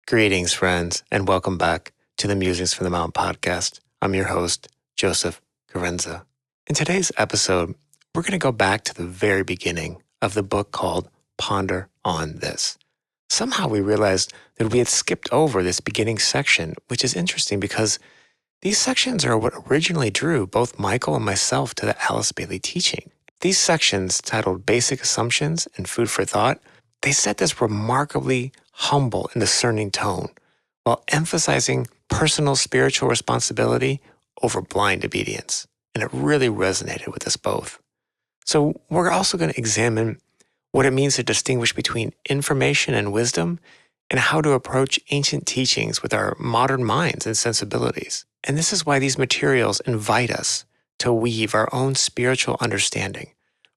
Greetings, friends, and welcome back to the Musings From The Mount podcast. I'm your host, Joseph Carenza. In today's episode, we're going to go back to the very beginning of the book called Ponder on This. Somehow we realized that we had skipped over this beginning section, which is interesting because these sections are what originally drew both Michael and myself to the Alice Bailey teaching. These sections, titled Basic Assumptions and Food for Thought, they set this remarkably humble and discerning tone while emphasizing personal spiritual responsibility over blind obedience. And it really resonated with us both. So we're also going to examine what it means to distinguish between information and wisdom and how to approach ancient teachings with our modern minds and sensibilities. And this is why these materials invite us to weave our own spiritual understanding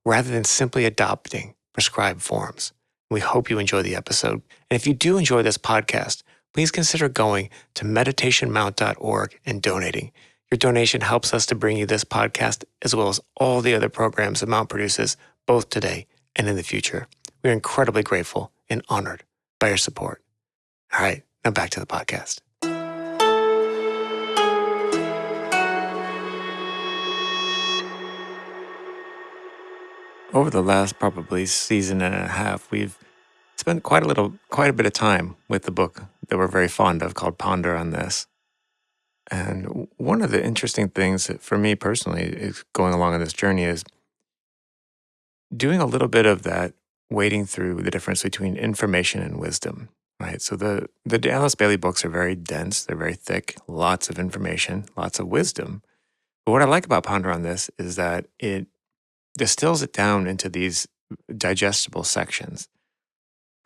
rather than simply adopting prescribed forms. We hope you enjoy the episode. And if you do enjoy this podcast, please consider going to meditationmount.org and donating. Your donation helps us to bring you this podcast as well as all the other programs that Mount produces, both today and in the future. We're incredibly grateful and honored by your support. All right, now back to the podcast. Over the last probably season and a half, we've spent quite a bit of time with the book that we're very fond of called Ponder on This. And one of the interesting things that for me personally is going along on this journey is doing a little bit of that wading through the difference between information and wisdom, right? So the Alice Bailey books are very dense, they're very thick, lots of information, lots of wisdom. But what I like about Ponder on This is that it distills it down into these digestible sections.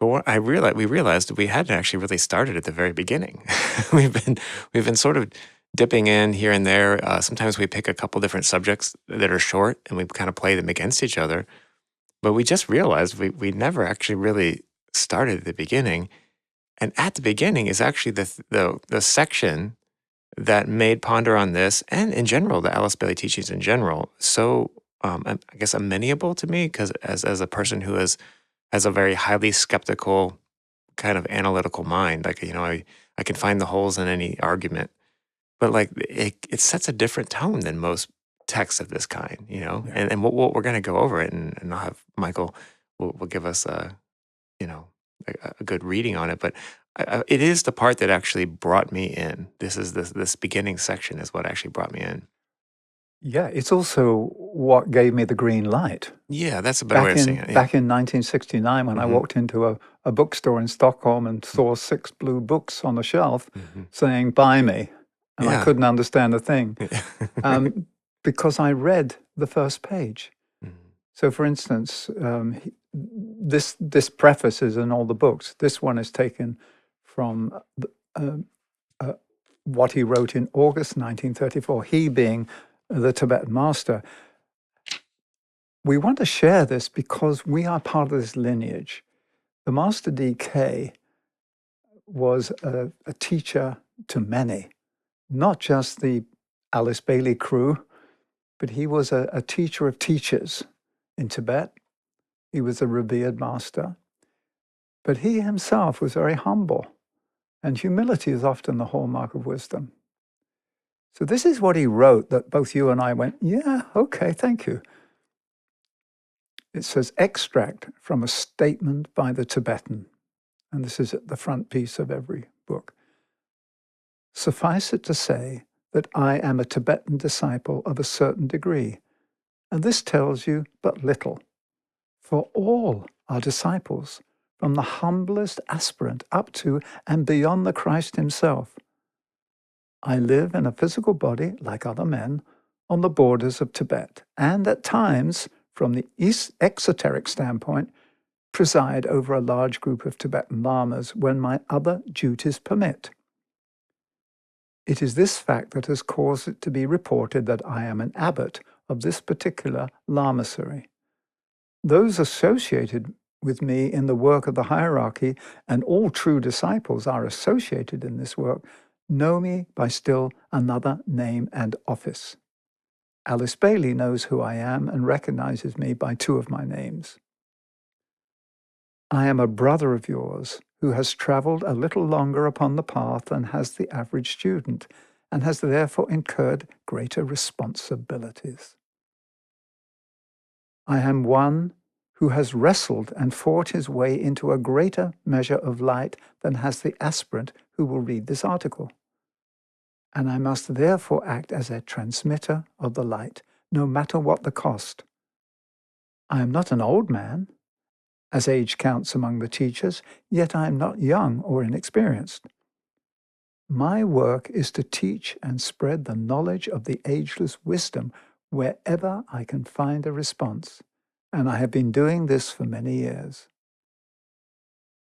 But what we realized that we hadn't actually really started at the very beginning. we've been sort of dipping in here and there. Sometimes we pick a couple different subjects that are short and we kind of play them against each other. But we just realized we never actually really started at the beginning. And at the beginning is actually the section that made Ponder on This, and in general, the Alice Bailey teachings in general, so I guess amenable to me, because as a person who has a very highly skeptical kind of analytical mind, like, I can find the holes in any argument, but like it sets a different tone than most texts of this kind, Yeah. and what we're going to go over it, and I'll have Michael will give us a good reading on it, but it is the part that actually brought me in. This beginning section is what actually brought me in. Yeah, it's also what gave me the green light. Yeah, that's a better way of saying it. Yeah. Back in 1969, when I walked into a bookstore in Stockholm and saw 6 blue books on the shelf saying, "Buy me," and I Yeah. couldn't understand a thing because I read the first page. So, for instance, this preface is in all the books. This one is taken from what he wrote in August 1934, he being the Tibetan master. We want to share this because we are part of this lineage. The Master D.K. was a teacher to many, not just the Alice Bailey crew, but he was a teacher of teachers in Tibet. He was a revered master. But he himself was very humble, and humility is often the hallmark of wisdom. So this is what he wrote that both you and I went, yeah, okay, thank you. It says, extract from a statement by the Tibetan. And this is at the front piece of every book. Suffice it to say that I am a Tibetan disciple of a certain degree, and this tells you but little. For all are disciples, from the humblest aspirant up to and beyond the Christ himself. I live in a physical body, like other men, on the borders of Tibet, and at times, from the exoteric standpoint, preside over a large group of Tibetan lamas when my other duties permit. It is this fact that has caused it to be reported that I am an abbot of this particular lamasery. Those associated with me in the work of the hierarchy, and all true disciples are associated in this work, know me by still another name and office. Alice Bailey knows who I am and recognizes me by 2 of my names. I am a brother of yours who has traveled a little longer upon the path than has the average student, and has therefore incurred greater responsibilities. I am one who has wrestled and fought his way into a greater measure of light than has the aspirant who will read this article. And I must therefore act as a transmitter of the light, no matter what the cost. I am not an old man, as age counts among the teachers, yet I am not young or inexperienced. My work is to teach and spread the knowledge of the ageless wisdom wherever I can find a response, and I have been doing this for many years.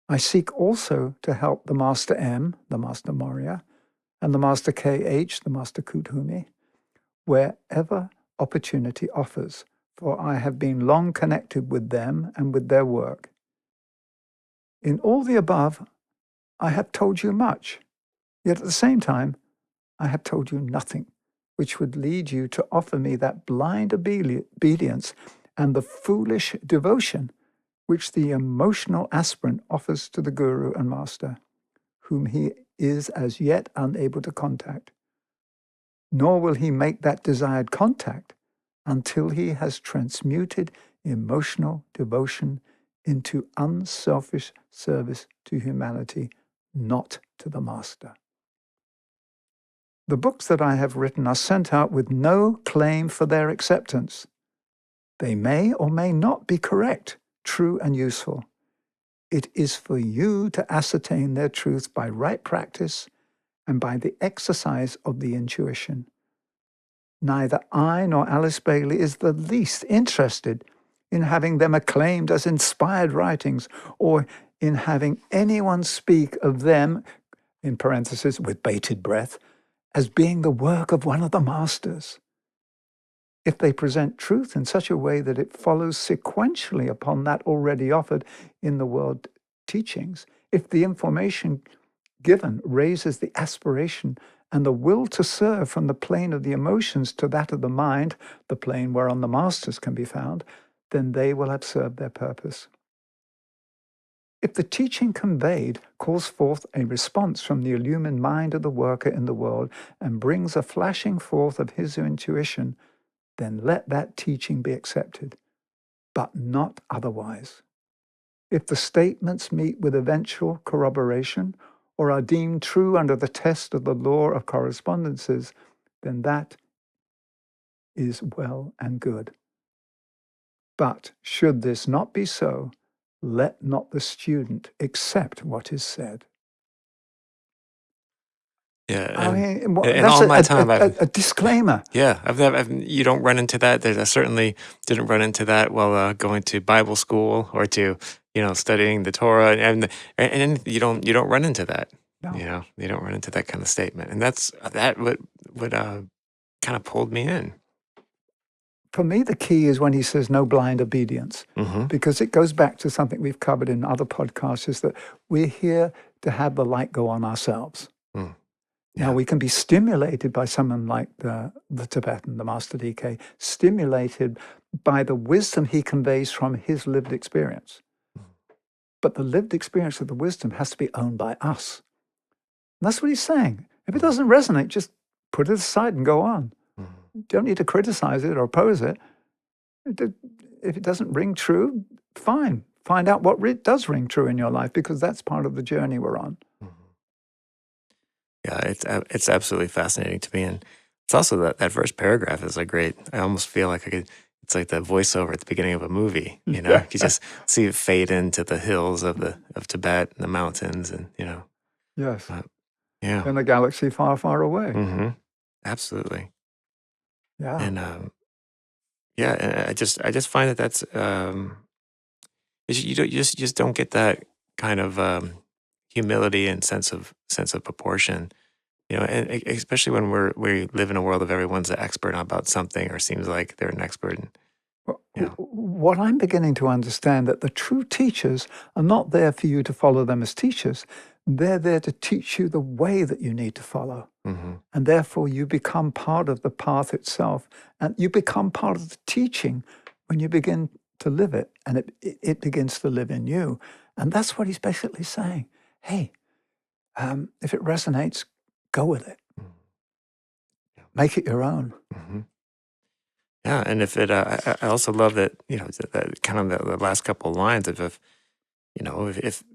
I seek also to help the Master M, the Master Moria, and the Master KH, the Master Kuthumi, wherever opportunity offers, for I have been long connected with them and with their work. In all the above, I have told you much, yet at the same time, I have told you nothing, which would lead you to offer me that blind obedience and the foolish devotion which the emotional aspirant offers to the Guru and Master, whom he is as yet unable to contact. Nor will he make that desired contact until he has transmuted emotional devotion into unselfish service to humanity, not to the Master. The books that I have written are sent out with no claim for their acceptance. They may or may not be correct, true and useful. It is for you to ascertain their truth by right practice and by the exercise of the intuition. Neither I nor Alice Bailey is the least interested in having them acclaimed as inspired writings or in having anyone speak of them, in parentheses, with bated breath, as being the work of one of the masters. If they present truth in such a way that it follows sequentially upon that already offered in the world teachings, if the information given raises the aspiration and the will to serve from the plane of the emotions to that of the mind, the plane whereon the masters can be found, then they will have served their purpose. If the teaching conveyed calls forth a response from the illumined mind of the worker in the world and brings a flashing forth of his intuition, then let that teaching be accepted, but not otherwise. If the statements meet with eventual corroboration or are deemed true under the test of the law of correspondences, then that is well and good. But should this not be so, let not the student accept what is said. Yeah, I mean, and that's all my time, a disclaimer. Yeah, you don't run into that. I certainly didn't run into that while going to Bible school or to studying the Torah, and you don't run into that. No. You don't run into that kind of statement, and that what kind of pulled me in. For me, the key is when he says no blind obedience, Mm-hmm. because it goes back to something we've covered in other podcasts, is that we're here to have the light go on ourselves. Mm. Now, we can be stimulated by someone like the Tibetan, the Master DK, stimulated by the wisdom he conveys from his lived experience. But the lived experience of the wisdom has to be owned by us. And that's what he's saying. If it doesn't resonate, just put it aside and go on. You don't need to criticize it or oppose it. If it doesn't ring true, fine. Find out what does ring true in your life, because that's part of the journey we're on. Yeah, it's absolutely fascinating to me, and it's also that first paragraph is great. I almost feel like it's like the voiceover at the beginning of a movie. You just see it fade into the hills of Tibet and the mountains, and Yes. Yeah. In a galaxy far, far away. Mm-hmm. Absolutely. Yeah. And and I just find that's you just don't get that kind of humility and sense of proportion. And especially when we live in a world of everyone's an expert about something or seems like they're an expert. What I'm beginning to understand, that the true teachers are not there for you to follow them as teachers. They're there to teach you the way that you need to follow. Mm-hmm. And therefore you become part of the path itself. And you become part of the teaching when you begin to live it, and it begins to live in you. And that's what he's basically saying. hey, if it resonates, go with it. Mm. Yeah. Make it your own. Mm-hmm. Yeah, and if it, I also love that, that kind of the last couple of lines of if,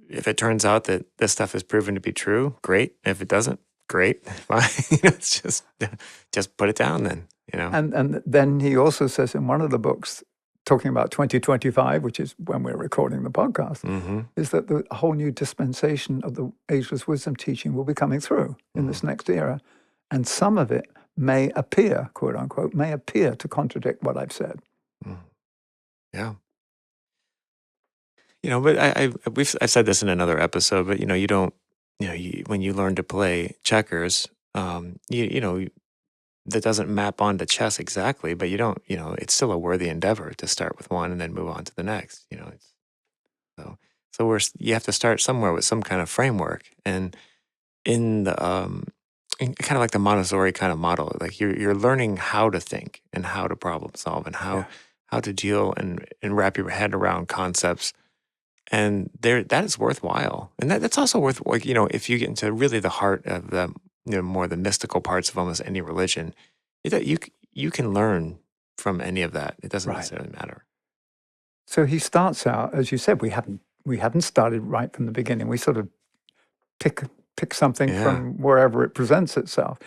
if it turns out that this stuff is proven to be true, great. If it doesn't, great. Fine. It's just put it down then. And then he also says in one of the books, talking about 2025, which is when we're recording the podcast, Mm-hmm. is that the whole new dispensation of the ageless wisdom teaching will be coming through in this next era. And some of it may appear, quote unquote, may appear to contradict what I've said. Mm. Yeah. But I've said this in another episode, but you don't, when you learn to play checkers, that doesn't map onto chess exactly, but you don't, it's still a worthy endeavor to start with one and then move on to the next. It's so you have to start somewhere with some kind of framework, and in the kind of like the Montessori kind of model, like you're learning how to think and how to problem solve and how to deal and wrap your head around concepts. And that is worthwhile. And that's also worth, like, if you get into really the heart of the, more the mystical parts of almost any religion, that you can learn from any of that. It doesn't necessarily matter. So he starts out, as you said, we haven't started right from the beginning. We sort of pick something from wherever it presents itself.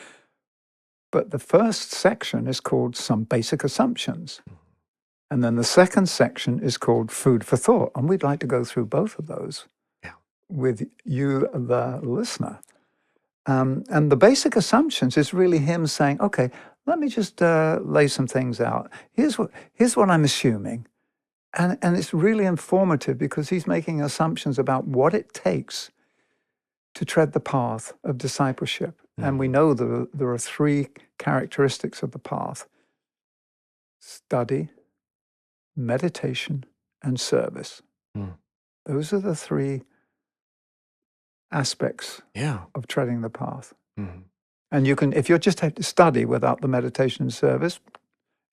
But the first section is called Some Basic Assumptions. And then the second section is called Food for Thought. And we'd like to go through both of those with you, the listener. And the basic assumptions is really him saying, okay, let me just lay some things out. Here's what I'm assuming. And it's really informative because he's making assumptions about what it takes to tread the path of discipleship. Mm-hmm. And we know there are three characteristics of the path: study, meditation, and service. Mm. Those are the three aspects of treading the path. Mm-hmm. And you can, if you're just have to study without the meditation and service,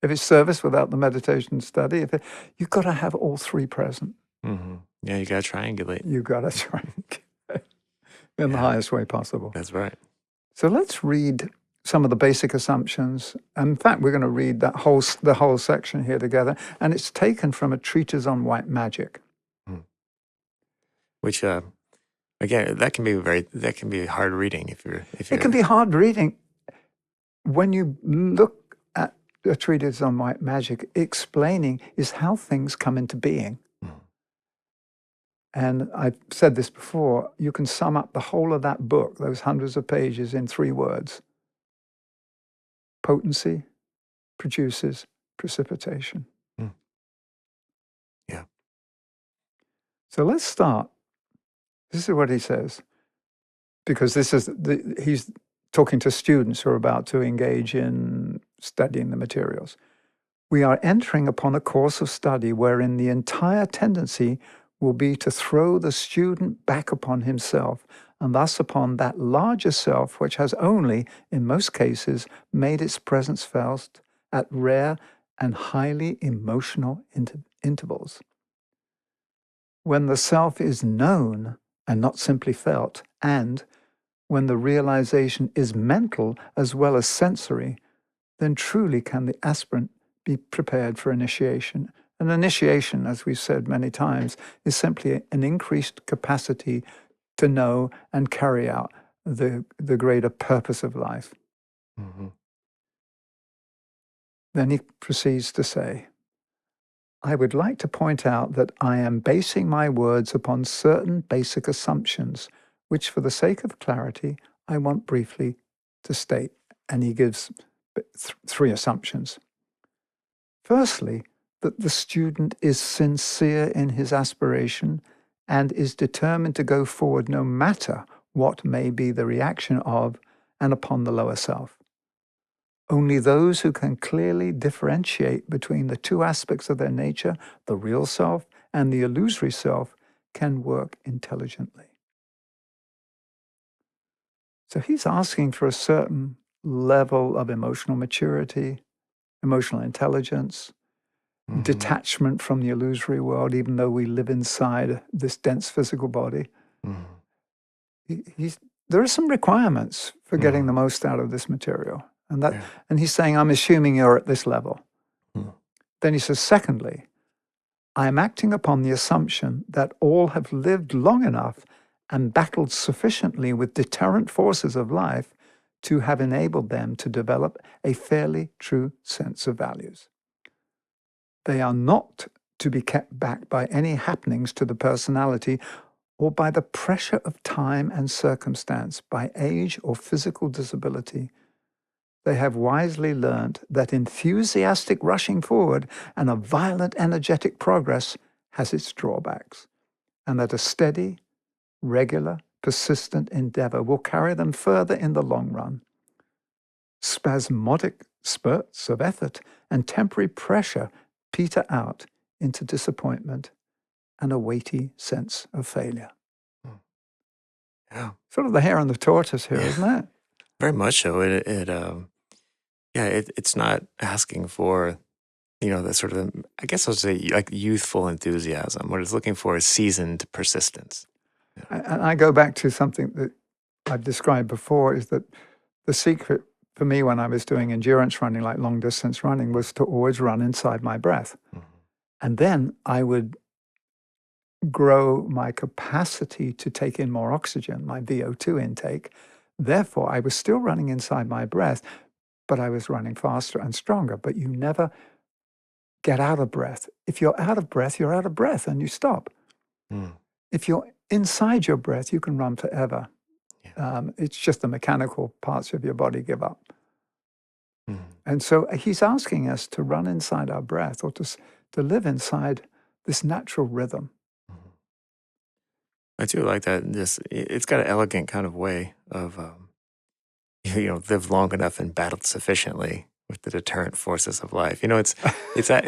if it's service without the meditation and study, you've got to have all three present. Mm-hmm. Yeah, you got to triangulate. You got to triangulate in the highest way possible. That's right. So let's read some of the basic assumptions. In fact, we're going to read the whole section here together, and it's taken from a treatise on white magic. Which, again, that can be hard reading if you're. It can be hard reading when you look at a treatise on white magic. Explaining is how things come into being. And I've said this before, you can sum up the whole of that book, those hundreds of pages, in 3 words. Potency produces precipitation. Yeah. So let's start. This is what he says, because he's talking to students who are about to engage in studying the materials. We are entering upon a course of study wherein the entire tendency will be to throw the student back upon himself, and thus upon that larger self which has only, in most cases, made its presence felt at rare and highly emotional intervals. When the self is known and not simply felt, and when the realization is mental as well as sensory, then truly can the aspirant be prepared for initiation. An initiation, as we've said many times, is simply an increased capacity to know and carry out the greater purpose of life. Mm-hmm. Then he proceeds to say, I would like to point out that I am basing my words upon certain basic assumptions, which for the sake of clarity, I want briefly to state. And he gives 3 assumptions. Firstly, that the student is sincere in his aspiration and is determined to go forward no matter what may be the reaction of and upon the lower self. Only those who can clearly differentiate between the 2 aspects of their nature, the real self and the illusory self, can work intelligently. So he's asking for a certain level of emotional maturity, emotional intelligence, detachment from the illusory world, even though we live inside this dense physical body. there are some requirements for getting the most out of this material. And he's saying, I'm assuming you're at this level. Then he says, secondly, I am acting upon the assumption that all have lived long enough and battled sufficiently with deterrent forces of life to have enabled them to develop a fairly true sense of values. They are not to be kept back by any happenings to the personality or by the pressure of time and circumstance, by age or physical disability. They have wisely learnt that enthusiastic rushing forward and a violent, energetic progress has its drawbacks, and that a steady, regular, persistent endeavor will carry them further in the long run. Spasmodic spurts of effort and temporary pressure peter out into disappointment and a weighty sense of failure. Yeah. Sort of the hare and the tortoise here, isn't it? Very much so. It's not asking for, the sort of, I guess I'll say like youthful enthusiasm. What it's looking for is seasoned persistence. And I go back to something that I've described before, is that the secret for me when I was doing endurance running, like long distance running, was to always run inside my breath. And then I would grow my capacity to take in more oxygen, my VO2 intake. Therefore, I was still running inside my breath, but I was running faster and stronger. But you never get out of breath. If you're out of breath, you're out of breath and you stop. If you're inside your breath, you can run forever. It's just the mechanical parts of your body give up. And so he's asking us to run inside our breath, or to live inside this natural rhythm. I do like that. It's got an elegant kind of way of, live long enough and battled sufficiently with the deterrent forces of life. It's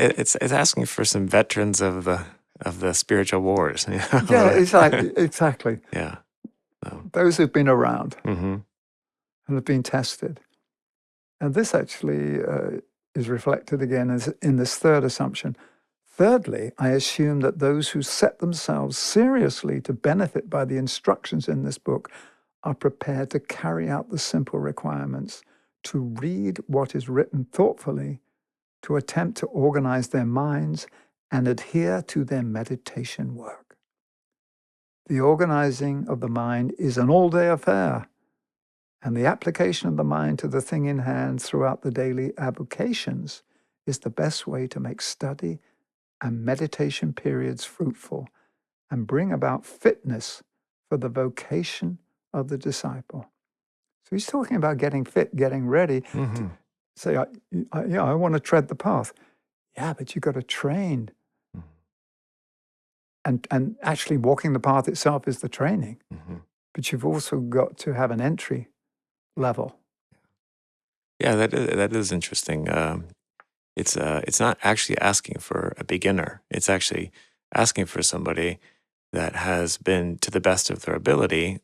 asking for some veterans of the spiritual wars. Yeah, exactly. Yeah. Those who've been around and have been tested. And this actually is reflected again as in this third assumption. Thirdly, I assume that those who set themselves seriously to benefit by the instructions in this book are prepared to carry out the simple requirements, to read what is written thoughtfully, to attempt to organize their minds and adhere to their meditation work. The organizing of the mind is an all-day affair, and the application of the mind to the thing in hand throughout the daily avocations is the best way to make study and meditation periods fruitful and bring about fitness for the vocation of the disciple. So he's talking about getting fit, getting ready to say, I want to tread the path. Yeah, but you've got to train. And actually walking the path itself is the training. But you've also got to have an entry level. Yeah, that is interesting. It's not actually asking for a beginner. It's actually asking for somebody that has been, to the best of their ability,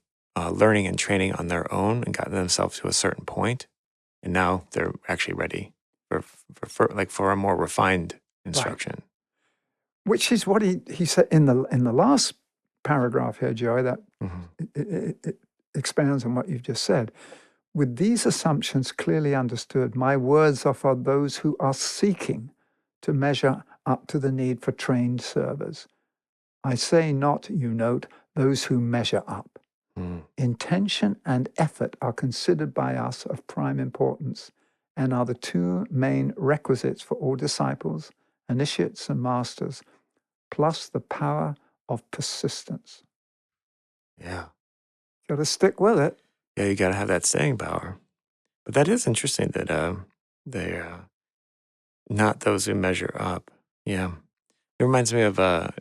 learning and training on their own and gotten themselves to a certain point, and now they're actually ready for a more refined instruction. Right. Which is what he said in the last paragraph here, Joey, that it expands on what you've just said. With these assumptions clearly understood, my words are for those who are seeking to measure up to the need for trained servers. I say not, you note, those who measure up. Intention and effort are considered by us of prime importance and are the two main requisites for all disciples, initiates and masters, plus the power of persistence. Yeah. Got to stick with it. Yeah, you got to have that staying power. But that is interesting that they're not those who measure up. Yeah. It reminds me of, I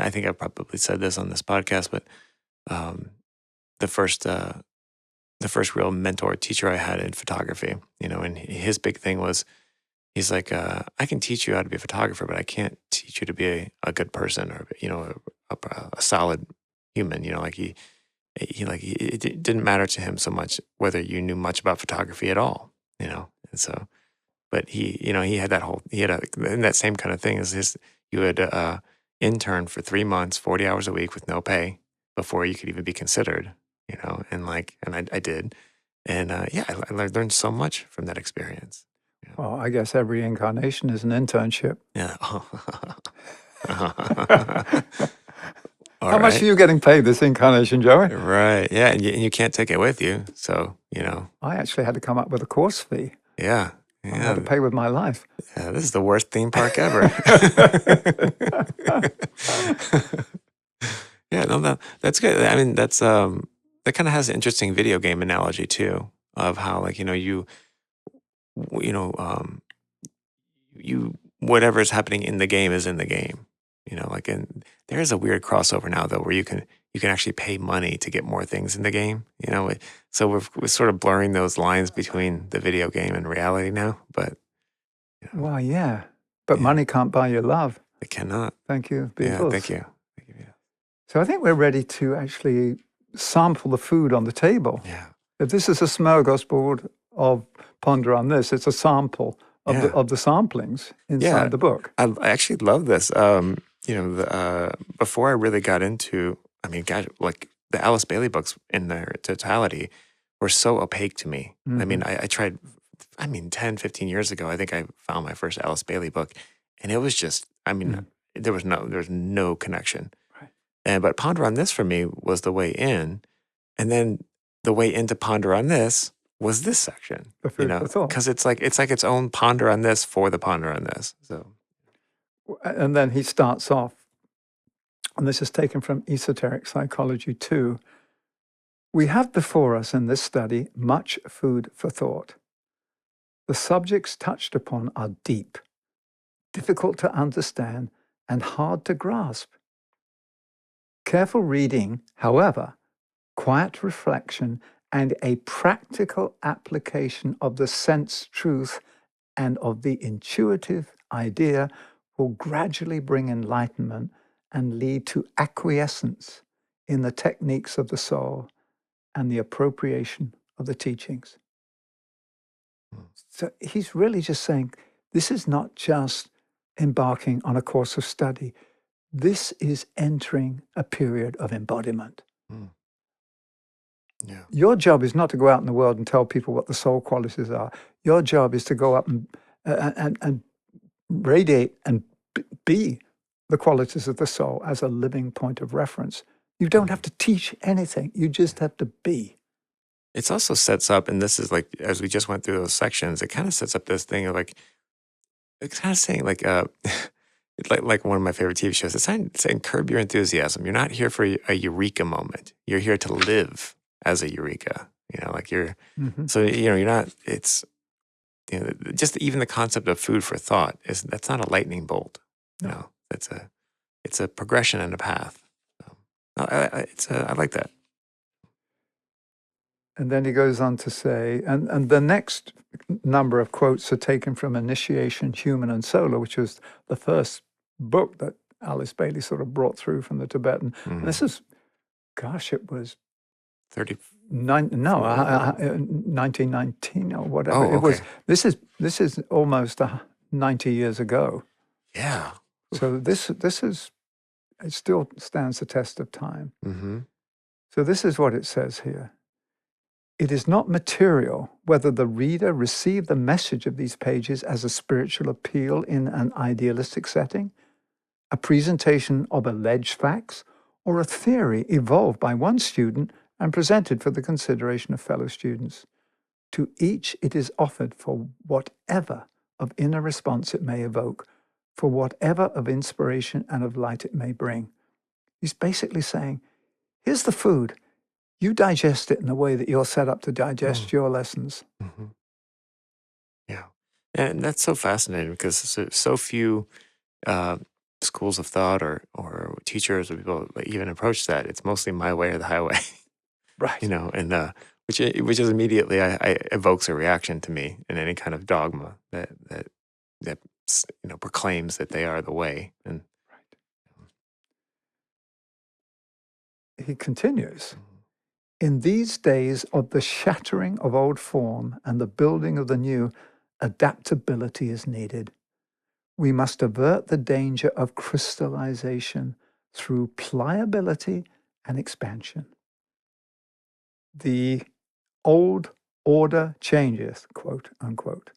think I probably said this on this podcast, but the first real mentor teacher I had in photography, and his big thing was, he's like, I can teach you how to be a photographer, but I can't teach you to be a good person or, a solid human. It didn't matter to him so much whether you knew much about photography at all, and so, but he had that same kind of thing as you would intern for 3 months, 40 hours a week with no pay before you could even be considered. and I did. And yeah, I learned so much from that experience. Yeah. Well, I guess every incarnation is an internship. Yeah. All How much right. are you getting paid this incarnation, Joey? Right. Yeah. And you can't take it with you. So, I actually had to come up with a course fee. yeah. I had to Yeah. pay with my life. Yeah. This is the worst theme park ever. Yeah. No, that's good. I mean, that kind of has an interesting video game analogy too, of how, like, you know, whatever is happening in the game is in the game. Like, and there is a weird crossover now though, where you can actually pay money to get more things in the game. So we're sort of blurring those lines between the video game and reality now. But Well, yeah. But yeah, money can't buy your love. it cannot. Thank you, Yeah, Beatles. thank you. Yeah. So I think we're ready to actually sample the food on the table. Yeah. If this is a smorgasbord of ponder on this, it's a sample of Yeah. the samplings Yeah. inside the book. I actually love this. Before I really got into, I mean, God, like the Alice Bailey books in their totality were so opaque to me. I mean, I tried, 10, 15 years ago, I think I found my first Alice Bailey book, and it was just, there was no connection. Right. But Ponder on This for me was the way in, and then the way into Ponder on This was this section. The food for thought. Because it's like its own Ponder on This for the Ponder on This. So. And then he starts off, and this is taken from Esoteric Psychology 2. We have before us in this study much food for thought. The subjects touched upon are deep, difficult to understand, and hard to grasp. Careful reading, however, quiet reflection, and a practical application of the sense truth and of the intuitive idea will gradually bring enlightenment and lead to acquiescence in the techniques of the soul and the appropriation of the teachings. So he's really just saying, this is not just embarking on a course of study. This is entering a period of embodiment. Yeah. Your job is not to go out in the world and tell people what the soul qualities are. Your job is to go up and radiate and be the qualities of the soul as a living point of reference. You don't have to teach anything. You just have to be. It also sets up, and this is like, as we just went through those sections, it kind of sets up this thing of like, it's kind of saying like, it's like one of my favorite TV shows. It's saying curb your enthusiasm. You're not here for a eureka moment. You're here to live as a eureka. Like so you're not. It's just even the concept of food for thought that's not a lightning bolt. No, it's a progression and a path. I like that. And then he goes on to say, and the next number of quotes are taken from Initiation, Human and Solar, which was the first book that Alice Bailey sort of brought through from the Tibetan. And this is, gosh, it was 1919 or whatever. Oh, It was. okay. This is almost 90 years ago. Yeah. So this is, it still stands the test of time. Mm-hmm. So this is what it says here. It is not material whether the reader receive the message of these pages as a spiritual appeal in an idealistic setting, a presentation of alleged facts, or a theory evolved by one student and presented for the consideration of fellow students. To each it is offered for whatever of inner response it may evoke, for whatever of inspiration and of light it may bring. He's basically saying, here's the food. You digest it in the way that you're set up to digest your lessons. Mm-hmm. Yeah. And that's so fascinating because so few schools of thought or teachers or people even approach that. It's mostly my way or the highway. Right. And which is immediately I evokes a reaction to me in any kind of dogma that proclaims that they are the way. And he continues. In these days of the shattering of old form and the building of the new, adaptability is needed. We must avert the danger of crystallization through pliability and expansion. The old order changes, quote unquote.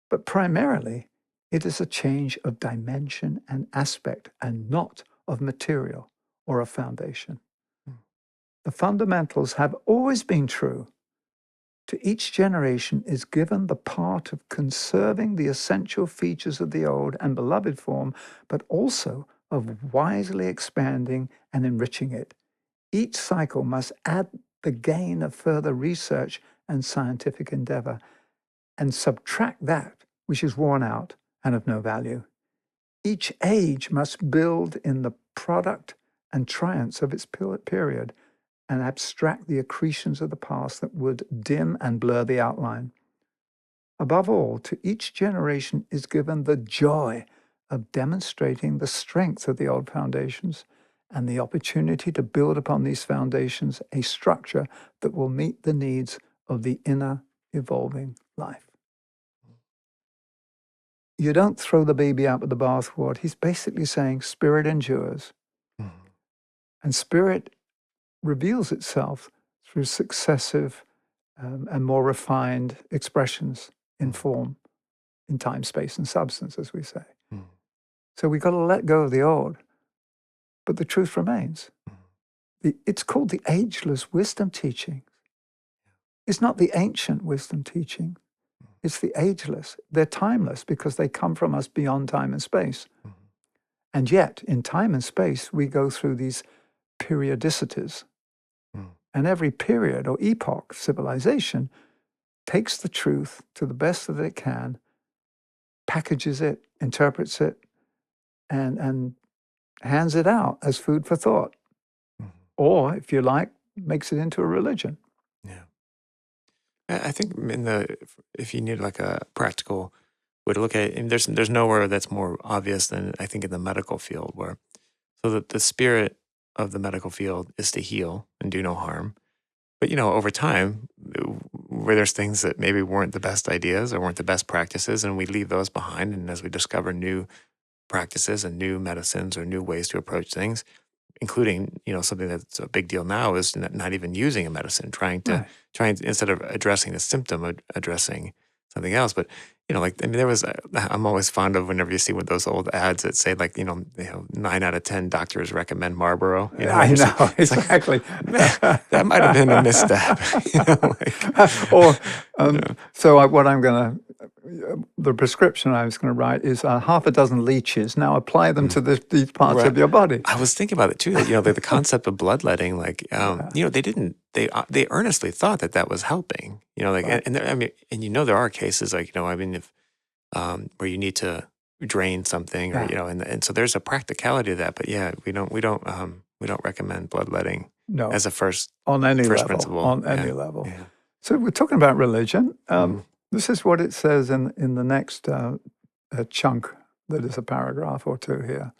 But primarily, it is a change of dimension and aspect and not of material or of foundation. The fundamentals have always been true. To each generation is given the part of conserving the essential features of the old and beloved form, but also of wisely expanding and enriching it. Each cycle must add the gain of further research and scientific endeavor, and subtract that which is worn out and of no value. Each age must build in the product and triumphs of its period, and abstract the accretions of the past that would dim and blur the outline. Above all, to each generation is given the joy of demonstrating the strength of the old foundations and the opportunity to build upon these foundations a structure that will meet the needs of the inner evolving life. You don't throw the baby out with the bathwater. He's basically saying spirit endures, and spirit reveals itself through successive and more refined expressions in form, in time, space, and substance, as we say. So we've got to let go of the old, but the truth remains. It's called the ageless wisdom teaching. It's not the ancient wisdom teaching. It's the ageless. They're timeless because they come from us beyond time and space. And yet, in time and space, we go through these periodicities. And every period or epoch, civilization, takes the truth to the best that it can, packages it, interprets it, and hands it out as food for thought. Or, if you like, makes it into a religion. Yeah. I think if you need like a practical way to look at it, and there's nowhere that's more obvious than I think in the medical field, where so that the spirit of the medical field is to heal and do no harm. But over time, where there's things that maybe weren't the best ideas or weren't the best practices, and we leave those behind, and as we discover new practices and new medicines or new ways to approach things, including something that's a big deal now is not even using a medicine, trying instead of addressing the symptom, addressing something else. But there was I'm always fond of whenever you see one of those old ads that say 9 out of 10 doctors recommend Marlboro. I know exactly. That might have been a misstep. The prescription I was going to write is half a dozen leeches. Now apply them to these parts of your body. I was thinking about it too. The concept of bloodletting, they earnestly thought that was helping. Right. and there are cases if where you need to drain something or and so there's a practicality to that. But we don't recommend bloodletting as a first principle on any level. Yeah. So we're talking about religion. This is what it says in the next chunk that is a paragraph or two here.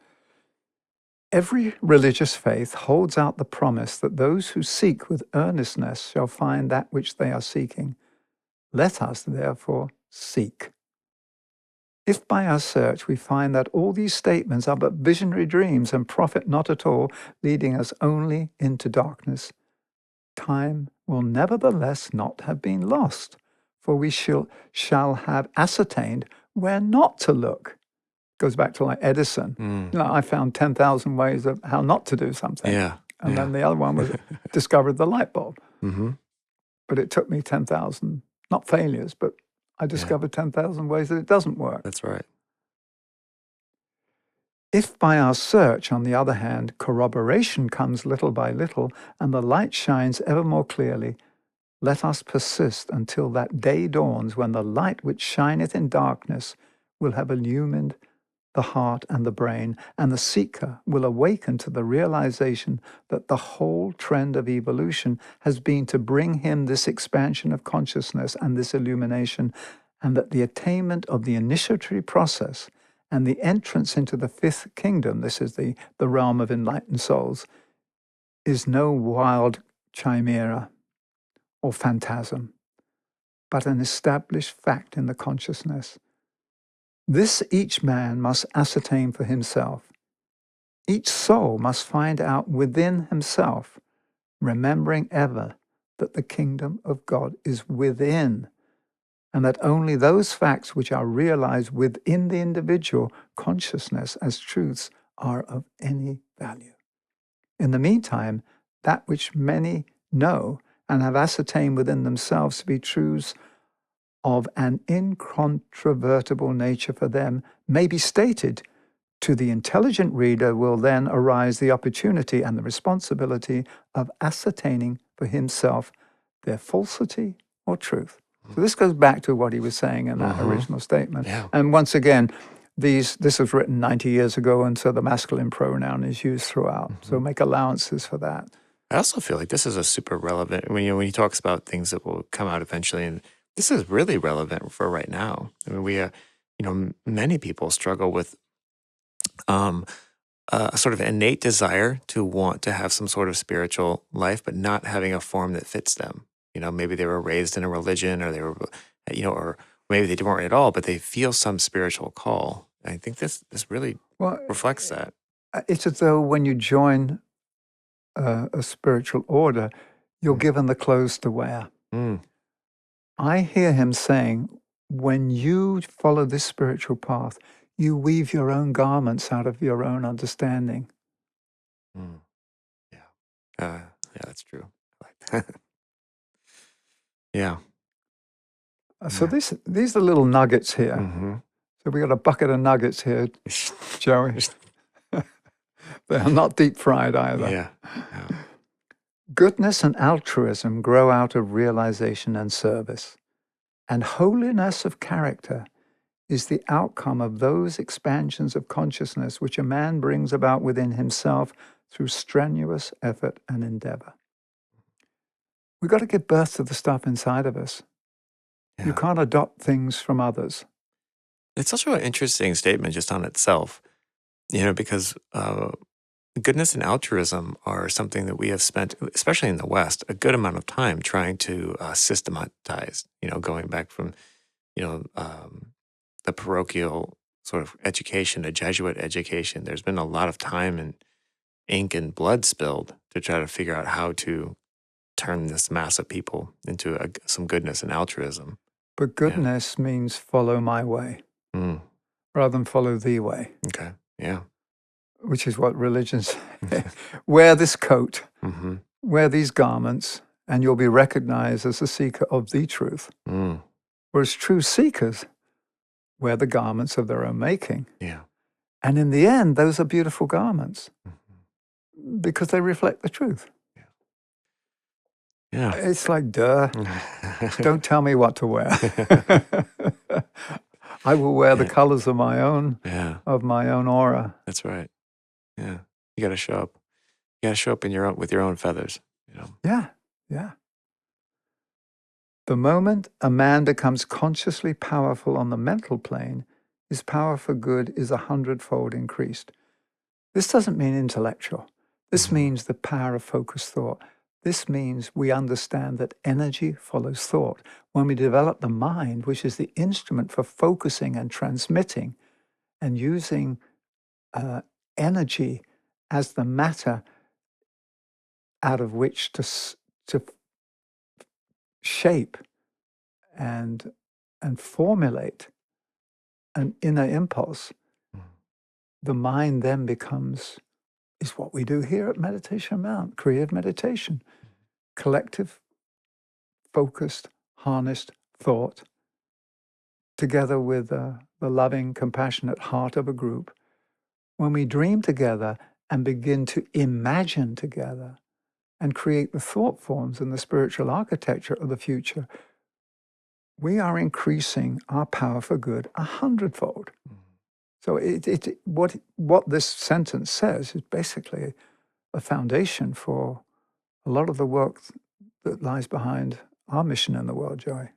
Every religious faith holds out the promise that those who seek with earnestness shall find that which they are seeking. Let us, therefore, seek. If by our search we find that all these statements are but visionary dreams and profit not at all, leading us only into darkness, time will nevertheless not have been lost, for we shall have ascertained where not to look. Goes back to like Edison. I found 10,000 ways of how not to do something. And then the other one was discovered the light bulb. But it took me 10,000, not failures, but I discovered 10,000 ways that it doesn't work. That's right. If by our search, on the other hand, corroboration comes little by little, and the light shines ever more clearly, let us persist until that day dawns when the light which shineth in darkness will have illumined the heart and the brain, and the seeker will awaken to the realization that the whole trend of evolution has been to bring him this expansion of consciousness and this illumination, and that the attainment of the initiatory process and the entrance into the fifth kingdom, this is the realm of enlightened souls, is no wild chimera or phantasm, but an established fact in the consciousness. This each man must ascertain for himself. Each soul must find out within himself, remembering ever that the kingdom of God is within, and that only those facts which are realized within the individual consciousness as truths are of any value. In the meantime, that which many know and have ascertained within themselves to be truths of an incontrovertible nature for them may be stated. To the intelligent reader will then arise the opportunity and the responsibility of ascertaining for himself their falsity or truth. So this goes back to what he was saying in that original statement. Yeah. And once again, this was written 90 years ago, and so the masculine pronoun is used throughout. So make allowances for that. I also feel like this is a super relevant when he talks about things that will come out eventually, and this is really relevant for right now. I mean, we many people struggle with a sort of innate desire to want to have some sort of spiritual life, but not having a form that fits them. Maybe they were raised in a religion, or they were, or maybe they weren't at all, but they feel some spiritual call. And I think this really reflects that. It's as though when you join a spiritual order, you're given the clothes to wear. I hear him saying, when you follow this spiritual path, you weave your own garments out of your own understanding. Yeah. Yeah, that's true. I like that. Yeah. So these are little nuggets here. So we got a bucket of nuggets here, Joey. They're not deep fried either. Yeah. Goodness and altruism grow out of realization and service, and holiness of character is the outcome of those expansions of consciousness which a man brings about within himself through strenuous effort and endeavor. We've got to give birth to the stuff inside of us. Yeah. You can't adopt things from others. It's also an interesting statement just on itself, because goodness and altruism are something that we have spent, especially in the West, a good amount of time trying to systematize, going back from, the parochial sort of education, a Jesuit education. There's been a lot of time and ink and blood spilled to try to figure out how to turn this mass of people into some goodness and altruism. But goodness means follow my way rather than follow the way. Okay, yeah. Which is what religions say. Wear this coat, wear these garments, and you'll be recognized as a seeker of the truth. Whereas true seekers wear the garments of their own making. Yeah. And in the end, those are beautiful garments because they reflect the truth. Yeah. It's like, duh, don't tell me what to wear. I will wear the colors of my own aura. That's right. Yeah. You got to show up. You got to show up with your own feathers, Yeah. The moment a man becomes consciously powerful on the mental plane, his power for good is 100-fold increased. This doesn't mean intellectual. This means the power of focused thought. This means we understand that energy follows thought. When we develop the mind, which is the instrument for focusing and transmitting and using energy as the matter out of which to shape and formulate an inner impulse, the mind then is what we do here at Meditation Mount, creative meditation. Collective, focused, harnessed thought, together with the loving, compassionate heart of a group. When we dream together and begin to imagine together and create the thought forms and the spiritual architecture of the future, we are increasing our power for good 100-fold. So what this sentence says is basically a foundation for a lot of the work that lies behind our mission in the world, Joey.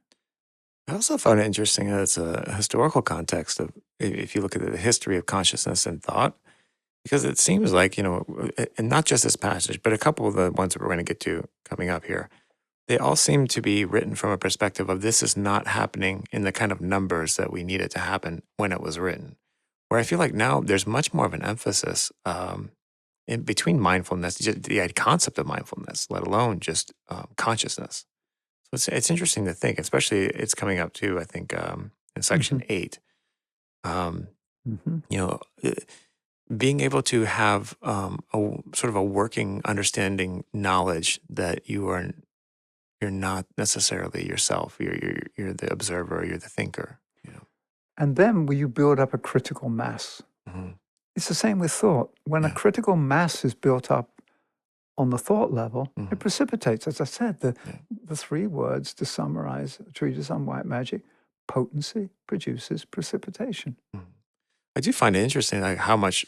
I also found it interesting as a historical context of, if you look at the history of consciousness and thought, because it seems like, and not just this passage, but a couple of the ones that we're going to get to coming up here, they all seem to be written from a perspective of this is not happening in the kind of numbers that we need it to happen when it was written. Where I feel like now there's much more of an emphasis in between mindfulness, just the concept of mindfulness, let alone just consciousness. So it's interesting to think, especially it's coming up too, I think, in section 8. Um, Mhm. you know, being able to have a sort of a working understanding knowledge that you're not necessarily yourself. You're the observer. You're the thinker. You know. And then you build up a critical mass. Hmm. It's the same with thought. When a Yeah. critical mass is built up on the thought level, Hmm. it precipitates, as I said, Yeah. the 3 words to summarize Treatise on White Magic: potency produces precipitation. Mhm. I do find it interesting, like how much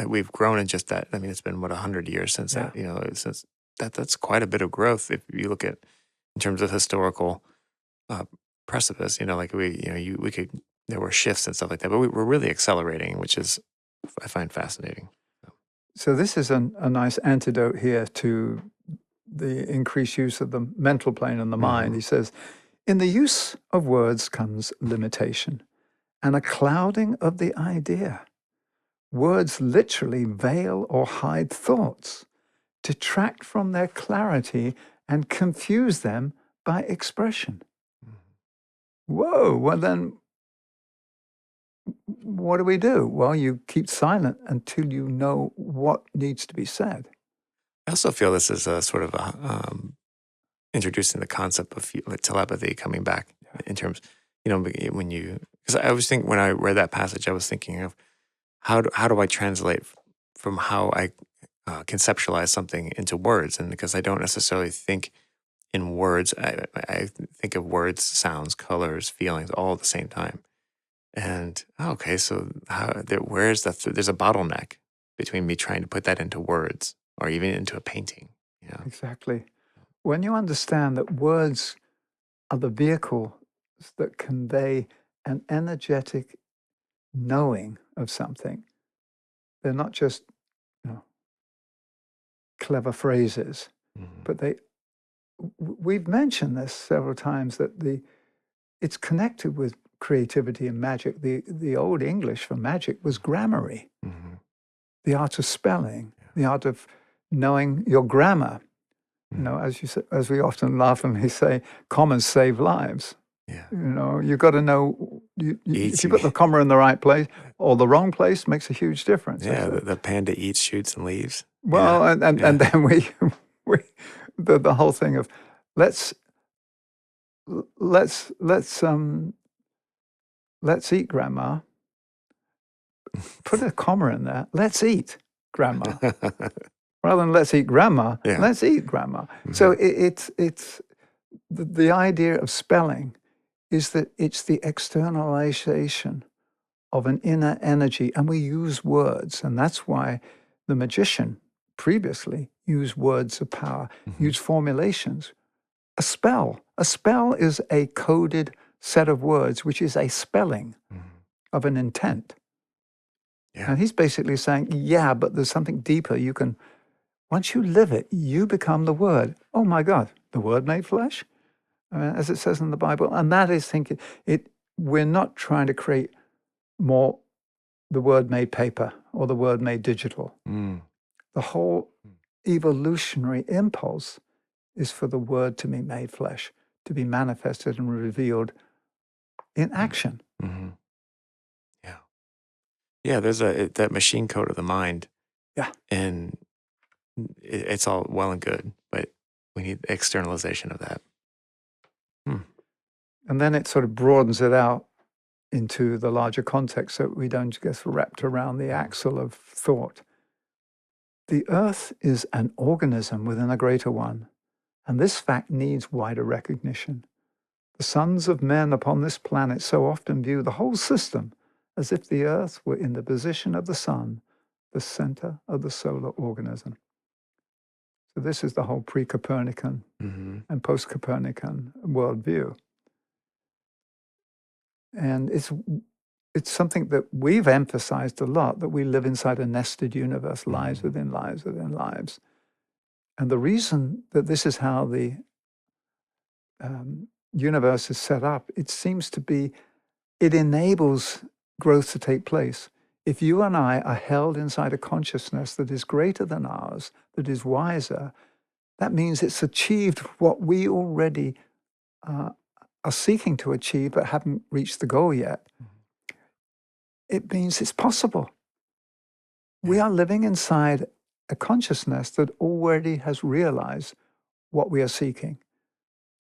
we've grown in just that. I mean, it's been 100 years since Yeah. that. Since that. That's quite a bit of growth if you look at in terms of historical uh, precipice. Like we could. There were shifts and stuff like that, but we're really accelerating, which is I find fascinating. So this is a nice antidote here to the increased use of the mental plane and the mind. Mhm. He says, in the use of words comes limitation and a clouding of the idea. Words literally veil or hide thoughts, detract from their clarity, and confuse them by expression. Whoa, well then, what do we do? Well, you keep silent until you know what needs to be said. I also feel this is a sort of introducing the concept of telepathy coming back in terms, when because I was thinking when I read that passage, I was thinking of how do I translate from how I conceptualize something into words, and because I don't necessarily think in words, I think of words, sounds, colors, feelings all at the same time. And okay, so where's there's a bottleneck between me trying to put that into words or even into a painting. Exactly. When you understand that words are the vehicle that convey an energetic knowing of something, they're not just clever phrases, Mhm. but we've mentioned this several times, that it's connected with creativity and magic. The old English for magic was grammary, Mhm. the art of spelling, the art of knowing your grammar. Mhm. As we often laughingly say, commas save lives. Yeah. You've got to know, if Eats you you. put the comma in the right place or the wrong place, makes a huge difference. Yeah, the panda eats, shoots, and leaves. Yeah. Well, and Yeah. then we the whole thing of let's let's let's um let's eat, grandma. Put a comma in there. Let's eat, grandma. Rather than let's eat, grandma. Yeah. Let's eat, grandma. So Mhm. it's the idea of spelling is that it's the externalization of an inner energy, and we use words, and that's why the magician previously used words of power, Mhm. used formulations. A spell is a coded set of words, which is a spelling Mhm. of an intent. Yeah. And he's basically saying, yeah, but there's something deeper. Once you live it, you become the word. Oh my God, the word made flesh, as it says in the Bible. And that is thinking we're not trying to create more the word made paper or the word made digital. Mm. The whole evolutionary impulse is for the word to be made flesh, to be manifested and revealed in action. Mm-hmm. Yeah. Yeah. There's that machine code of the mind, Yeah. and it's all well and good, but we need externalization of that. Hmm. And then it sort of broadens it out into the larger context so we don't get wrapped around the axle of thought. The earth is an organism within a greater one, and this fact needs wider recognition. The sons of men upon this planet so often view the whole system as if the earth were in the position of the sun, the center of the solar organism. So this is the whole pre-Copernican Mm-hmm. and post-Copernican worldview. And it's something that we've emphasized a lot, that we live inside a nested universe, lives Mm-hmm. within lives within lives. And the reason that this is how the universe is set up, it seems to be, it enables growth to take place. If you and I are held inside a consciousness that is greater than ours, that is wiser, that means it's achieved what we already are seeking to achieve but haven't reached the goal yet. It means it's possible. We are living inside a consciousness that already has realized what we are seeking.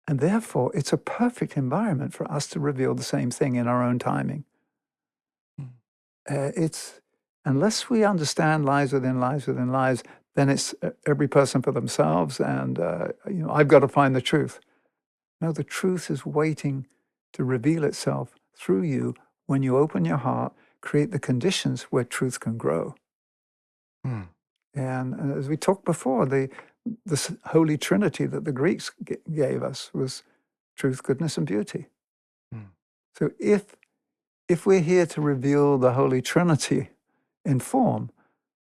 And therefore, it's a perfect environment for us to reveal the same thing in our own timing. It's unless we understand lives within lives within lives, then it's every person for themselves, and I've got to find the truth. No, the truth is waiting to reveal itself through you when you open your heart, create the conditions where truth can grow. And as we talked before, this Holy Trinity that the Greeks gave us was truth, goodness, and beauty. So if we're here to reveal the Holy Trinity in form,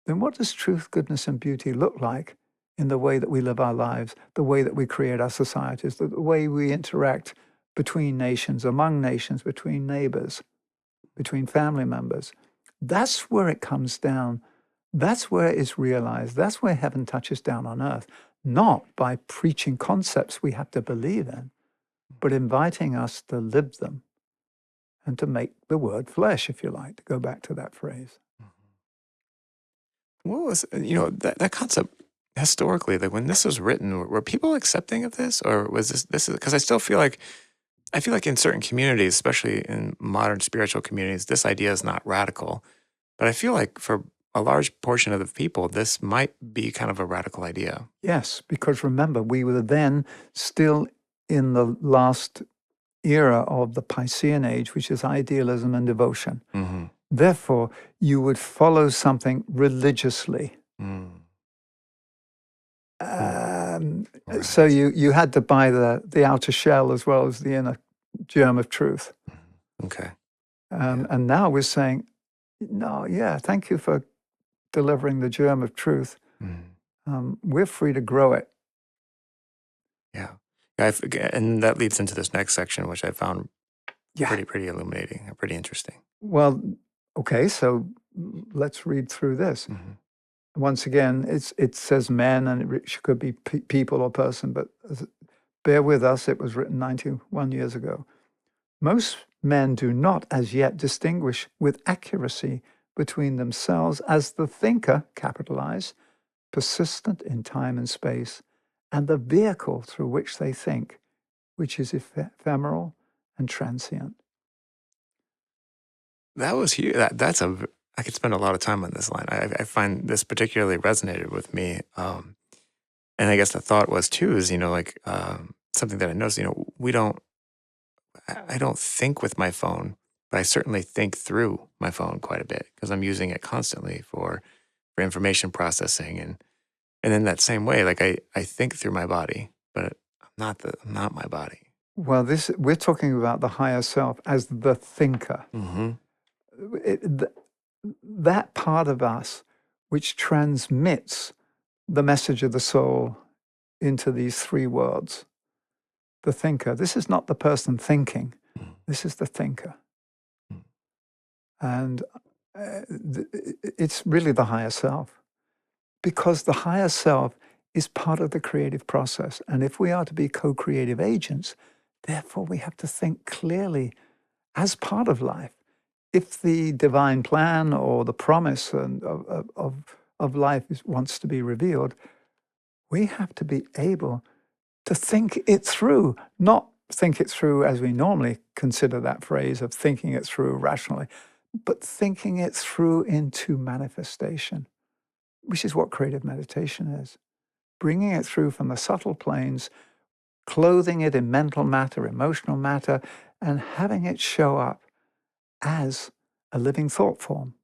then what does truth, goodness, and beauty look like in the way that we live our lives, the way that we create our societies, the way we interact between nations, among nations, between neighbors, between family members? That's where it comes down. That's where it's realized. That's where heaven touches down on earth, not by preaching concepts we have to believe in, but inviting us to live them and to make the word flesh, if you like, to go back to that phrase. What was, that concept historically, like when this was written, were people accepting of this, or was this is because I feel like in certain communities, especially in modern spiritual communities, this idea is not radical. But I feel like for a large portion of the people, this might be kind of a radical idea. Yes, because remember, we were then still in the last era of the Piscean age, which is idealism and devotion. Therefore, you would follow something religiously. So you had to buy the outer shell as well as the inner germ of truth. Okay. And now we're saying, no, thank you for delivering the germ of truth. We're free to grow it. Yeah. And that leads into this next section, which I found pretty illuminating, pretty interesting. Well, okay, so let's read through this. Once again, it says men, and it could be people or person, but bear with us, it was written 91 years ago. Most men do not as yet distinguish with accuracy between themselves as the thinker, capitalize, persistent in time and space, and the vehicle through which they think, which is ephemeral and transient. That was huge. I could spend a lot of time on this line. I find this particularly resonated with me. And I guess the thought was too, is, something that I noticed, I don't think with my phone, but I certainly think through my phone quite a bit because I'm using it constantly for information processing. And in that same way, like I think through my body, but I'm not my body. Well, we're talking about the higher self as the thinker. That part of us which transmits the message of the soul into these three worlds. The thinker. This is not the person thinking. This is the thinker. And it's really the higher self. Because the higher self is part of the creative process. And if we are to be co-creative agents, therefore we have to think clearly as part of life. If the divine plan or the promise of life wants to be revealed, we have to be able to think it through, not think it through as we normally consider that phrase of thinking it through rationally, but thinking it through into manifestation, which is what creative meditation is. Bringing it through from the subtle planes, clothing it in mental matter, emotional matter, and having it show up as a living thought form.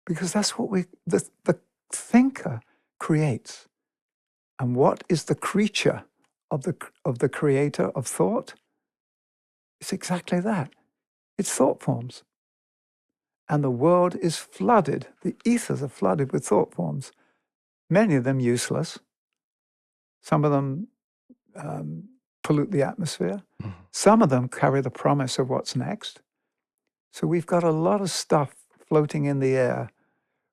Because that's what the thinker creates. And what is the creature of the creator of thought? It's exactly that. It's thought forms. And the world is flooded, the ethers are flooded with thought forms, many of them useless. Some of them pollute the atmosphere. Some of them carry the promise of what's next. So we've got a lot of stuff floating in the air,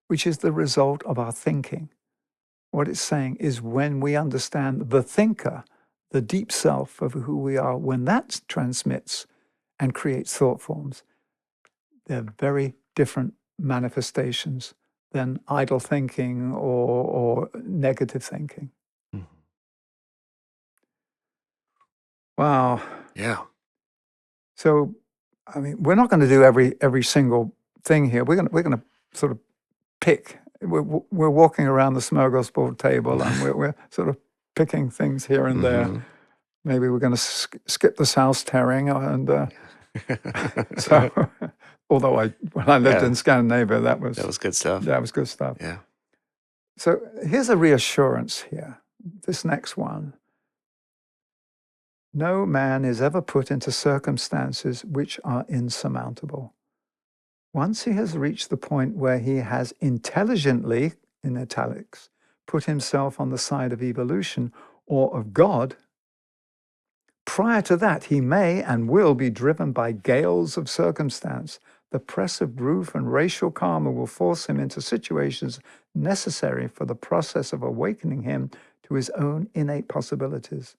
which is the result of our thinking. What it's saying is when we understand the thinker, the deep self of who we are, when that transmits and creates thought forms, they're very different manifestations than idle thinking or negative thinking. Mhm. Wow. Yeah. So, I mean, we're not going to do every single thing here. We're going to sort of pick. We're walking around the smorgasbord table, and we're sort of picking things here and there. Mhm. Maybe we're going to skip the souse tearing, and so. Although when I lived Yeah. in Scandinavia, that was good stuff. good stuff. Yeah. So here's a reassurance here. This next one. No man is ever put into circumstances which are insurmountable. Once he has reached the point where he has intelligently, in italics, put himself on the side of evolution or of God, prior to that, he may and will be driven by gales of circumstance. The press of roof and racial karma will force him into situations necessary for the process of awakening him to his own innate possibilities.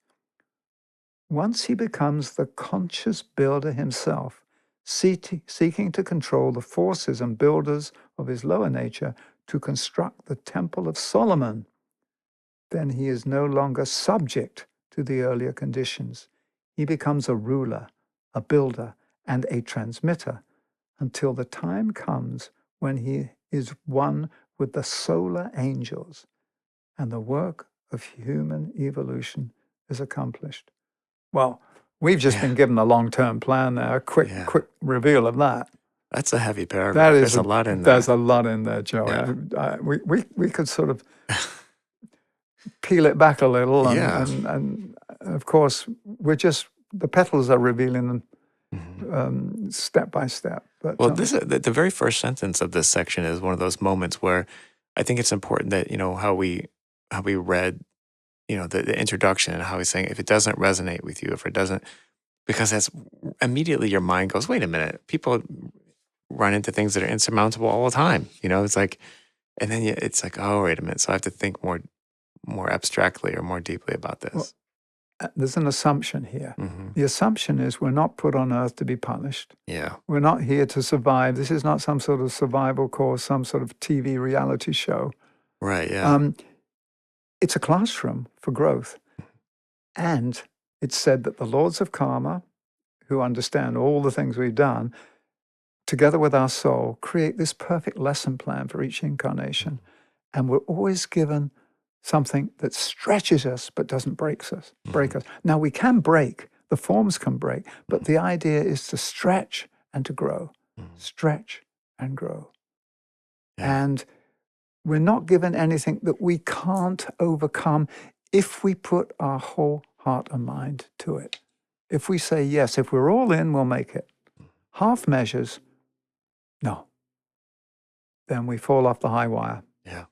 Once he becomes the conscious builder himself, seeking to control the forces and builders of his lower nature to construct the Temple of Solomon, then he is no longer subject to the earlier conditions. He becomes a ruler, a builder, and a transmitter until the time comes when he is one with the solar angels and the work of human evolution is accomplished. Well, we've just been given a long-term plan there. A quick reveal of that. That's a heavy paragraph. That is There's a lot in there. There's a lot in there, Joe. Yeah. We could sort of peel it back a little, Yeah. and of course the petals are revealing them Mhm. step by step. But Well, the very first sentence of this section is one of those moments where I think it's important that how we read the introduction and how he's saying if it doesn't resonate with you, if it doesn't, because that's immediately your mind goes, wait a minute, people run into things that are insurmountable all the time. It's like, and then it's like, oh, wait a minute, so I have to think more abstractly or more deeply about this. Well, there's an assumption here. Mm-hmm. The assumption is we're not put on earth to be punished. Yeah. We're not here to survive. This is not some sort of survival course, some sort of TV reality show. Right, yeah. It's a classroom for growth. And it's said that the lords of karma, who understand all the things we've done, together with our soul, create this perfect lesson plan for each incarnation. And we're always given something that stretches us but doesn't break us. Now, we can break, the forms can break, but the idea is to stretch and to grow. Stretch and grow. Yeah. And we're not given anything that we can't overcome if we put our whole heart and mind to it. If we say yes, if we're all in, we'll make it. Half measures, no. Then we fall off the high wire. Yeah.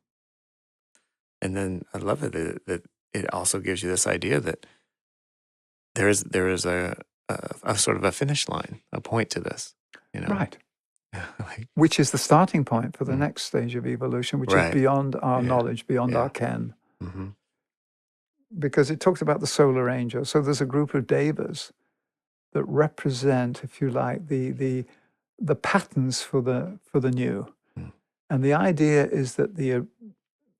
And then I love it that it also gives you this idea that there is a sort of a finish line, a point to this. Right. Like, which is the starting point for the next stage of evolution, which is beyond our knowledge, beyond our ken. Mm-hmm. Because it talks about the solar angels. So there's a group of devas that represent, if you like, the patterns for the new. And the idea is that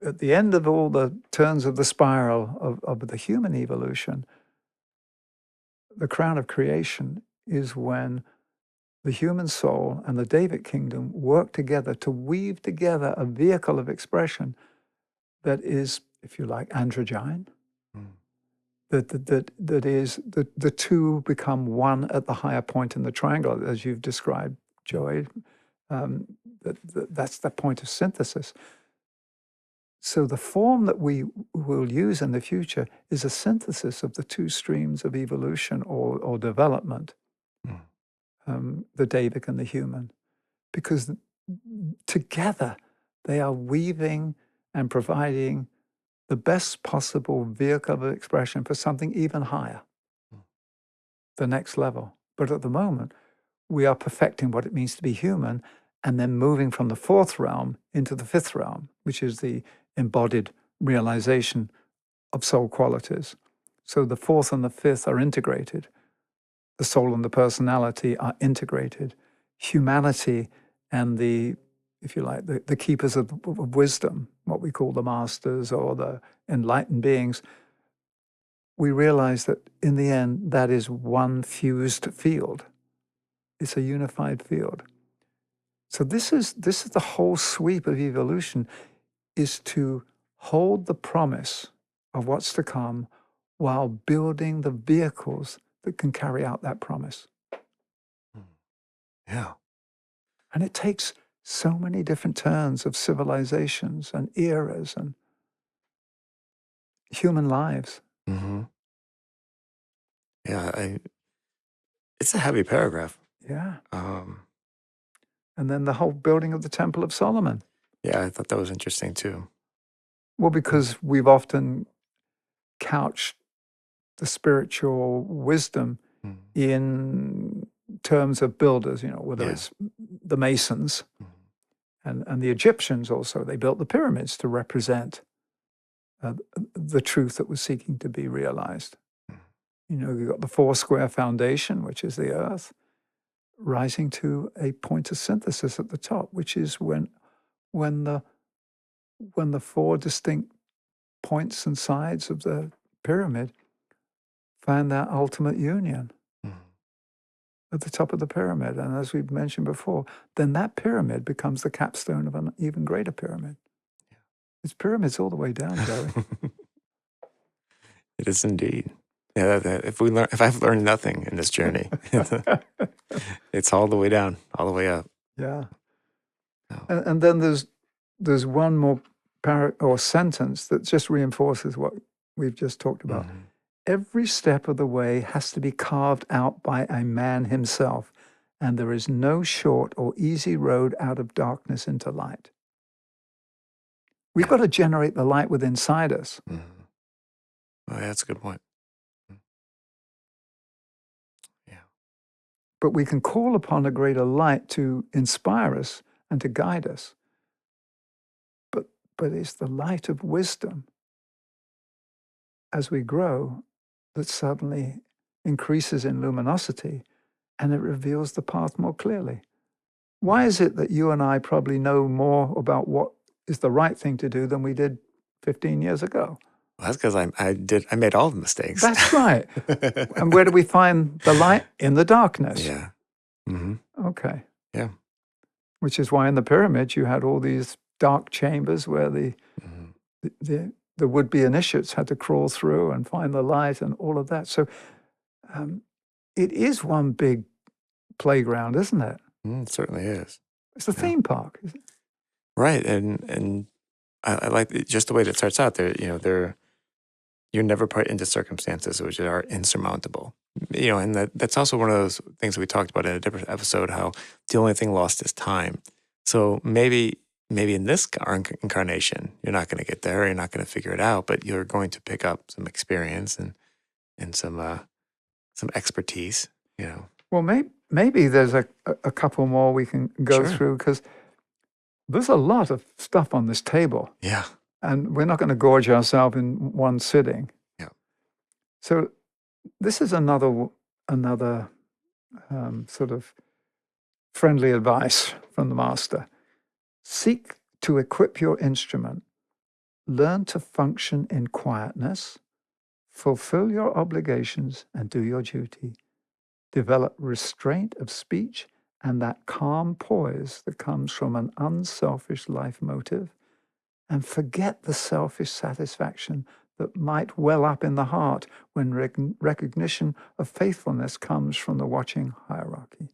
at the end of all the turns of the spiral of the human evolution, the crown of creation is when the human soul and the David kingdom work together to weave together a vehicle of expression that is, if you like, androgyne. That is, the two become one at the higher point in the triangle, as you've described, Joey. That's the point of synthesis. So the form that we will use in the future is a synthesis of the two streams of evolution or development, the Davic and the human, because together they are weaving and providing the best possible vehicle of expression for something even higher, the next level. But at the moment, we are perfecting what it means to be human, and then moving from the fourth realm into the fifth realm, which is the embodied realization of soul qualities. So the fourth and the fifth are integrated. The soul and the personality are integrated. Humanity and the, if you like, the keepers of wisdom, what we call the masters or the enlightened beings, we realize that in the end, that is one fused field. It's a unified field. So this is the whole sweep of evolution, is to hold the promise of what's to come while building the vehicles that can carry out that promise. Yeah. And it takes so many different turns of civilizations and eras and human lives. Mm-hmm. Yeah, it's a heavy paragraph. Yeah. Um, And then the whole building of the Temple of Solomon. yeah, I thought that was interesting too. Well, because we've often couched the spiritual wisdom Mm. in terms of builders, whether Yeah. it's the Masons Mm. and the Egyptians also. They built the pyramids to represent the truth that was seeking to be realized. Mm. You've got the four square foundation, which is the earth, rising to a point of synthesis at the top, which is when the four distinct points and sides of the pyramid find that ultimate union Mm. at the top of the pyramid. And as we've mentioned before, then that pyramid becomes the capstone of an even greater pyramid. Yeah. It's pyramids all the way down, Joey. It is indeed. Yeah, if I've learned nothing in this journey, it's all the way down, all the way up. Yeah. Oh. And then there's one more sentence that just reinforces what we've just talked about. Mm-hmm. Every step of the way has to be carved out by a man himself, and there is no short or easy road out of darkness into light. We've got to generate the light within inside us. Mm-hmm. Oh, yeah, that's a good point. Yeah. But we can call upon a greater light to inspire us and to guide us. But it's the light of wisdom as we grow that suddenly increases in luminosity, and it reveals the path more clearly. Why is it that you and I probably know more about what is the right thing to do than we did 15 years ago? Well, that's because I made all the mistakes. That's right. And where do we find the light? In the darkness. Yeah. Mm-hmm. Okay. Yeah. Which is why in the pyramids you had all these dark chambers where the would-be initiates had to crawl through and find the light and all of that. So it is one big playground, isn't it? It certainly is. It's a theme park. Isn't it? Right. And I like just the way that it starts out there. You're never put into circumstances which are insurmountable. And that's also one of those things that we talked about in a different episode, how the only thing lost is time. So maybe in this incarnation, you're not going to get there, you're not going to figure it out, but you're going to pick up some experience and some expertise, Well, maybe there's a couple more we can go Sure. through, because there's a lot of stuff on this table. Yeah. And we're not going to gorge ourselves in one sitting. Yeah. So this is another sort of friendly advice from the master. Seek to equip your instrument. Learn to function in quietness. Fulfill your obligations and do your duty. Develop restraint of speech and that calm poise that comes from an unselfish life motive. And forget the selfish satisfaction that might well up in the heart when recognition of faithfulness comes from the watching hierarchy.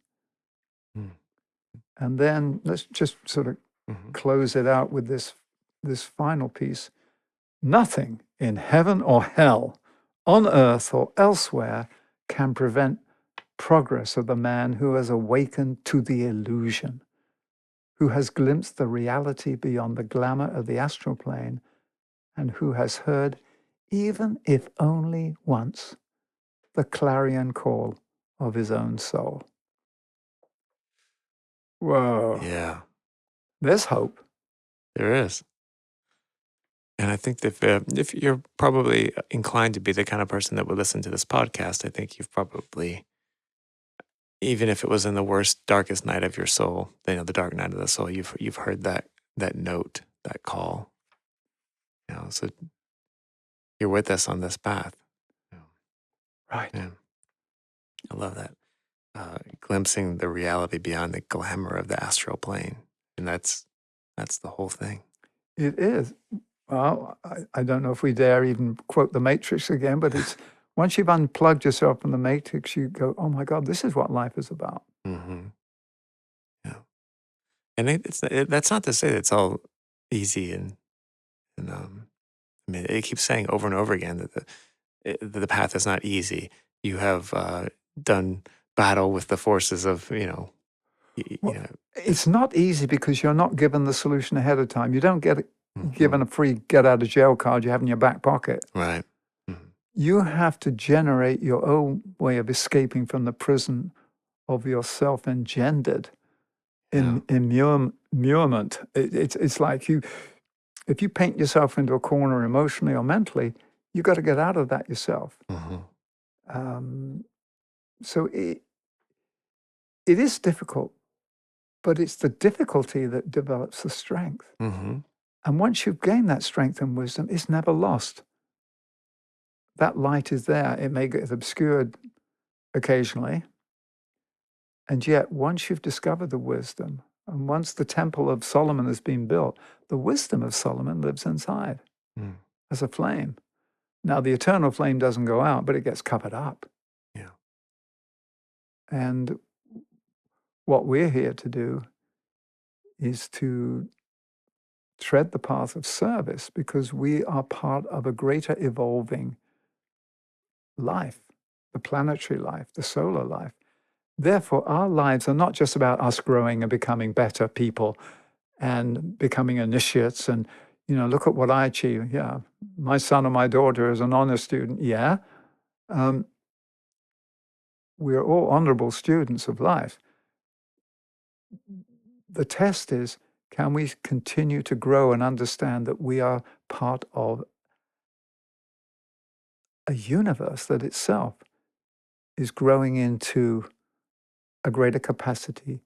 Mm. And then let's just sort of close it out with this final piece. Nothing in heaven or hell, on earth or elsewhere, can prevent progress of the man who has awakened to the illusion, who has glimpsed the reality beyond the glamour of the astral plane, and who has heard, even if only once, the clarion call of his own soul. Whoa. Yeah, There's hope. there is. And I think that if you're probably inclined to be the kind of person that would listen to this podcast, I think you've probably, even if it was in the worst, darkest night of your soul, the dark night of the soul, you've heard that note, that call. So you're with us on this path. Right. Yeah, I love that. Glimpsing the reality beyond the glamour of the astral plane, and that's the whole thing. It is. Well, I don't know if we dare even quote the Matrix again, but it's once you've unplugged yourself from the Matrix, you go, oh my God, this is what life is about. Mm-hmm. Yeah, and that's not to say that it's all easy and I mean, it keeps saying over and over again that the path is not easy. You have done battle with the forces of Well, it's not easy because you're not given the solution ahead of time. You don't get given a free get out of jail card you have in your back pocket. right. Mm-hmm. You have to generate your own way of escaping from the prison of your self-engendered immurement. It's like if you paint yourself into a corner emotionally or mentally, you got to get out of that yourself. Mm-hmm. So it is difficult, but it's the difficulty that develops the strength. Mm-hmm. And once you've gained that strength and wisdom, it's never lost. That light is there. It may get obscured occasionally. And yet, once you've discovered the wisdom, and once the Temple of Solomon has been built, the wisdom of Solomon lives inside as a flame. Now, the eternal flame doesn't go out, but it gets covered up. Yeah. And what we're here to do is to tread the path of service because we are part of a greater evolving life, the planetary life, the solar life. Therefore, our lives are not just about us growing and becoming better people and becoming initiates and, look at what I achieved. Yeah, my son or my daughter is an honor student. Yeah. We're all honorable students of life. The test is, can we continue to grow and understand that we are part of a universe that itself is growing into a greater capacity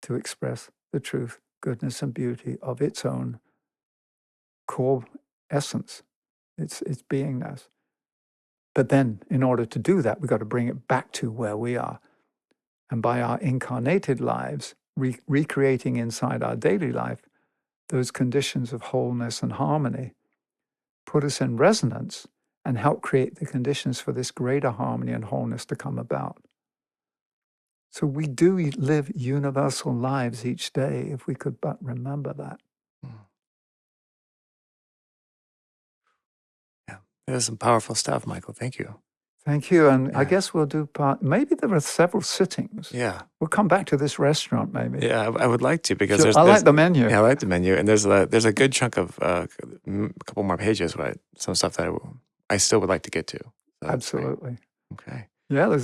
to express the truth, goodness, and beauty of its own core essence, its beingness. But then, in order to do that, we've got to bring it back to where we are. And by our incarnated lives, recreating inside our daily life those conditions of wholeness and harmony, put us in resonance and help create the conditions for this greater harmony and wholeness to come about. So we do live universal lives each day if we could but remember that. Yeah, that was some powerful stuff, Michael. Thank you. Thank you. And I guess we'll do maybe there are several sittings. Yeah. We'll come back to this restaurant maybe. Yeah, I would like to because I like the menu. Yeah, I like the menu. And there's a good chunk of a couple more pages, but some stuff that I still would like to get to. So absolutely. Okay. Yeah,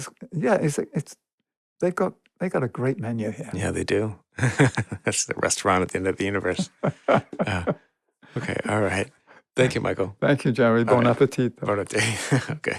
they've got a great menu here. Yeah, they do. That's the restaurant at the end of the universe. Okay, all right. Thank you, Michael. Thank you, Jerry. Bon appetit. Bon appetit. Okay.